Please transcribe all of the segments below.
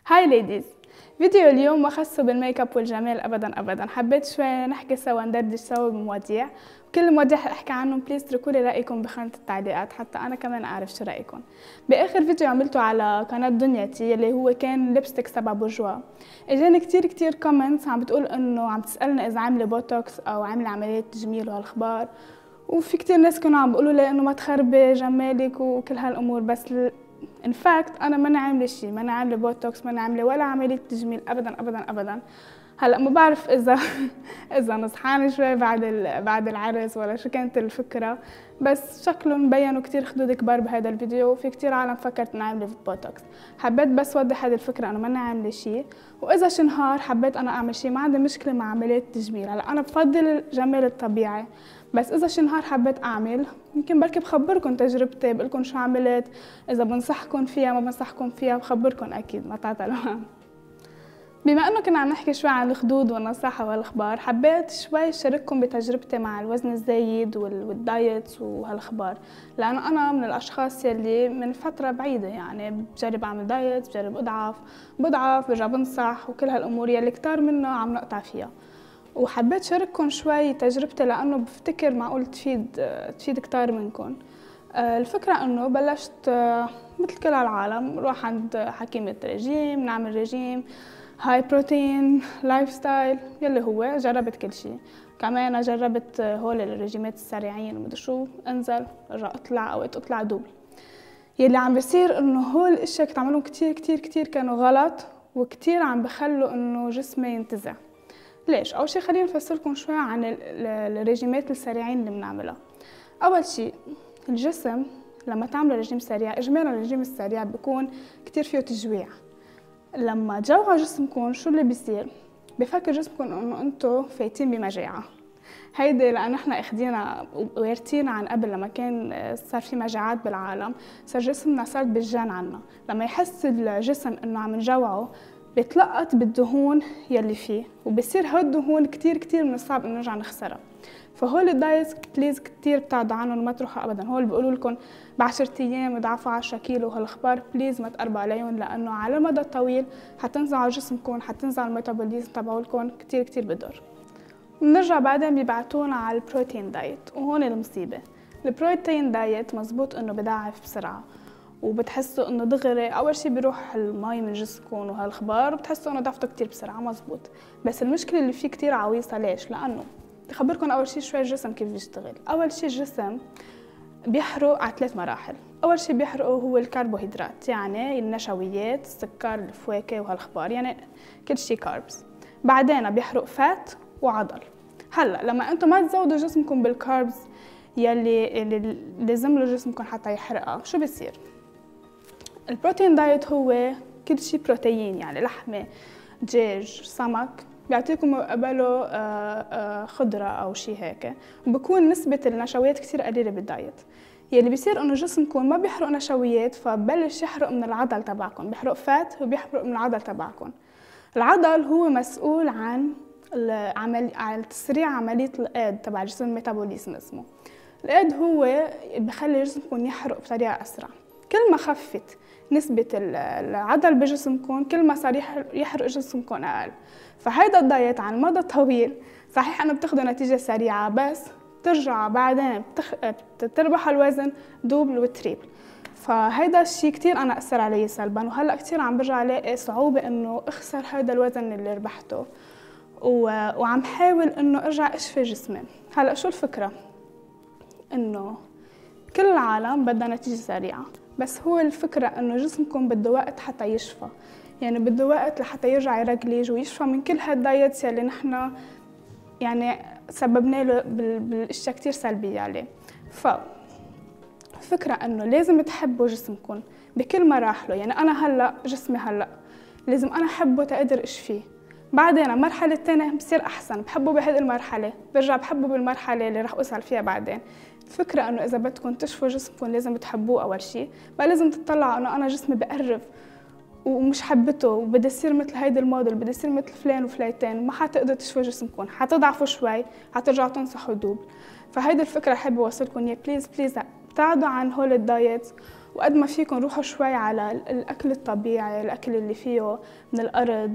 هاي ليديز، فيديو اليوم ما خصه بالميك اب والجمال ابدا. حبيت شوي نحكي سوا ندردش سوا بمواضيع، وكل المواضيع احكي عنهم بليز اتركوا لي رايكم بخانه التعليقات حتى انا كمان اعرف شو رايكم. باخر فيديو عملته على قناه دنيتي اللي هو كان لبستك تبع بورجوا، اجاني كتير كومنتس عم بتقول انه عم تسالني اذا عامله بوتوكس او عامله عمليه تجميل وهالاخبار، وفي كتير ناس كانوا عم بيقولوا لي انه ما تخربي جمالك وكل هالامور. بس ان فاكت انا ماني عامله شيء، ماني عامله بوتوكس، ماني عامله ولا عمليه تجميل ابدا. هلا ما بعرف اذا اذا نصحانه شوي بعد العرس ولا شو كانت الفكره، بس شكلهم بينوا كتير خدود كبار بهذا الفيديو، وفي كتير عالم فكرت اني عامله بوتوكس. حبيت بس وضح هذه الفكره انه ماني عامله شيء، واذا شي نهار حبيت انا اعمل شيء ما عندي مشكله مع عمليه تجميل. هلا انا بفضل الجمال الطبيعي، بس اذا شي نهار حبيت اعمل يمكن بركي بخبركم تجربتي، بقولكم شو عملت، اذا بنصحكم فيها ما بنصحكم فيها بخبركم اكيد ما تعطلوا. بما انه كنا عم نحكي شوي عن الخدود والنصاحه والاخبار، حبيت شوي اشارككم بتجربتي مع الوزن الزايد والدايت وهالاخبار، لانه انا من الاشخاص يلي من فتره بعيده يعني بجرب اعمل دايت، بجرب بضعف برجع بنصح وكل هالامور يلي كتار منها عم نقطع فيها. وحبيت شارككم شوي تجربتي لانه بفتكر معقول تفيد كتار منكم. الفكرة انه بلشت مثل كل العالم نروح عند حكيمة رجيم، نعمل رجيم هاي بروتين لايف ستايل يلي هو جربت كل شيء. كمان جربت هول الرجيمات السريعين ومدري شو، انزل ارجع اطلع اوقات اطلع دوبل. يلي عم بيصير انه هول الاشياء كنت اعملهم كتير كانوا غلط، وكتير عم بخلوا انه جسمي ينتزع. ليش؟ اول شيء خلينا نفسركم شوي عن الرجيمات السريعين اللي بنعملها. اول شيء الجسم لما تعملوا رجيم سريع، اجمالا الرجيم السريع بيكون كتير فيه تجويع. لما تجوعوا جسمكم شو اللي بيصير؟ بفكر جسمكم انه انتم فايتين بمجاعه. هيدي لان احنا اخدينا وارثين عن قبل، لما كان صار في مجاعات بالعالم صار جسمنا صار بالجان عنا. لما يحس الجسم انه عم نجوعه بيتلقط بالدهون يلي فيه، وبصير هالدهون كتير من الصعب انه نرجع نخسرها. فهول الدايت بليز كتير ابتعدوا عنهم وما تروحوا ابدا. هول بيقولوا لكم ب10 ايام اضعفوا 10 كيلو وهالاخبار، بليز ما تقربوا عليهم، لانه على المدى الطويل حتنزعوا جسمكم، حتنزع الميتابوليزم تبعولكم كتير بضر. بنرجع بعدين بيبعتونا على البروتين دايت، وهون المصيبه. البروتين دايت مزبوط انه بضاعف بسرعه، وبتحسوا انه دغري اول شيء بيروح المي من جسمكم وهالاخبار، وبتحسوا انه ضعفتوا كتير بسرعه، مزبوط. بس المشكله اللي فيه كتير عويصه. ليش؟ لانه بخبركم اول شيء شوي الجسم كيف بيشتغل. اول شيء الجسم بيحرق على 3 مراحل. اول شيء بيحرقه هو الكربوهيدرات، يعني النشويات، السكر، الفواكه وهالاخبار، يعني كل شيء كاربس. بعدين بيحرق فات وعضل. هلا لما انتم ما تزودوا جسمكم بالكاربس اللي لازم له جسمكم حتى يحرقها، شو بيصير؟ البروتين دايت هو كل شيء بروتين، يعني لحمه، دجاج، سمك، بيعطيكم قبله خضره او شيء هيك، وبكون نسبه النشويات كثير قليله بالدايت. يلي بيصير انه جسمكم ما بيحرق نشويات، فبلش يحرق من العضل تبعكم، بيحرق فات وبيحرق من العضل تبعكم. العضل هو مسؤول عن تسريع عمليه الايض تبع جسم الميتابوليزم. اسمه الايض هو بخلي جسمكم يحرق بطريقه اسرع. كل ما خفت نسبة العضل بجسمكم كل ما صار يحرق جسمكم أقل. فهيدا الدايت على المدى الطويل صحيح أنه بتاخدوا نتيجة سريعة، بس بترجع بعدين بتربح الوزن دوبل وتريبل. فهيدا الشيء كتير أنا أثر علي سلبا، وهلأ كتير عم برجع ألاقي صعوبة إنه أخسر هيدا الوزن اللي ربحته، وعم حاول إنه أرجع أشفي جسمي. هلأ شو الفكرة؟ إنه كل العالم بدها نتيجة سريعة، بس هو الفكرة إنه جسمكم بده وقت حتى يشفى، يعني بده وقت لحتى يرجع يرجلج ويشفى من كل هالدايتس اللي نحن يعني سببنا له بالاشياء كتير سلبية عليه. فكرة إنه لازم تحبوا جسمكم بكل مراحله. يعني أنا هلأ جسمي هلأ لازم أنا أحبه تقدر أشفيه، بعدين المرحلة الثانية بصير أحسن، بحبه بهذه المرحلة، برجع بحبه بالمرحلة اللي رح أوصل فيها بعدين. الفكرة إنه إذا بدكم تشفوا جسمكم لازم تحبوه أول شيء، بقى لازم تطلعوا إنه أنا جسمي بقرف ومش حبته وبدي يصير مثل هيدا الموديل، بدي يصير مثل فلان وفليتين، ما حتقدروا تشفوا جسمكم، حتضعفوا شوي، حترجعوا تنصحوا دوب. فهيدي الفكرة حابة أوصلكم إياها، بليز ابتعدوا عن هول الدايت، وقد ما فيكم روحوا شوي على الأكل الطبيعي، الأكل اللي فيه من الأرض.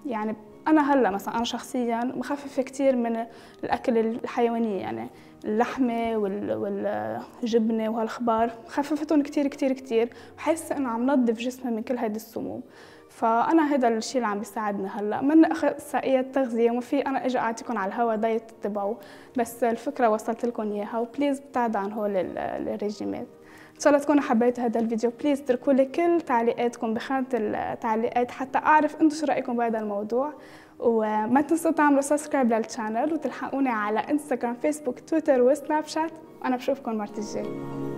يعني أنا هلا مثلا أنا شخصيا مخففة كتير من الأكل الحيواني، يعني اللحمة والجبنة وهالأخبار خففتهم كتير كتير كتير، وحاسة إنه عم نظف جسمي من كل هيدي السموم. فأنا هذا الشيء اللي عم بيساعدني هلا. من أخصائية تغذية وما في أنا أجي أعطيكم على الهوا دايت تتبعوا، بس الفكرة وصلت لكم إياها، وبليز ابتعدوا عن هول الرجيمات. إن شاء الله تكونوا حبيتوا هذا الفيديو. بليز اتركوا لي كل تعليقاتكم بخانة التعليقات حتى أعرف أنتم شو رأيكم بهذا الموضوع. وما تنسوا تعملوا سبسكرايب للشانل، وتلحقوني على انستغرام، فيسبوك، تويتر وسناب شات، وأنا بشوفكم المرة الجاية.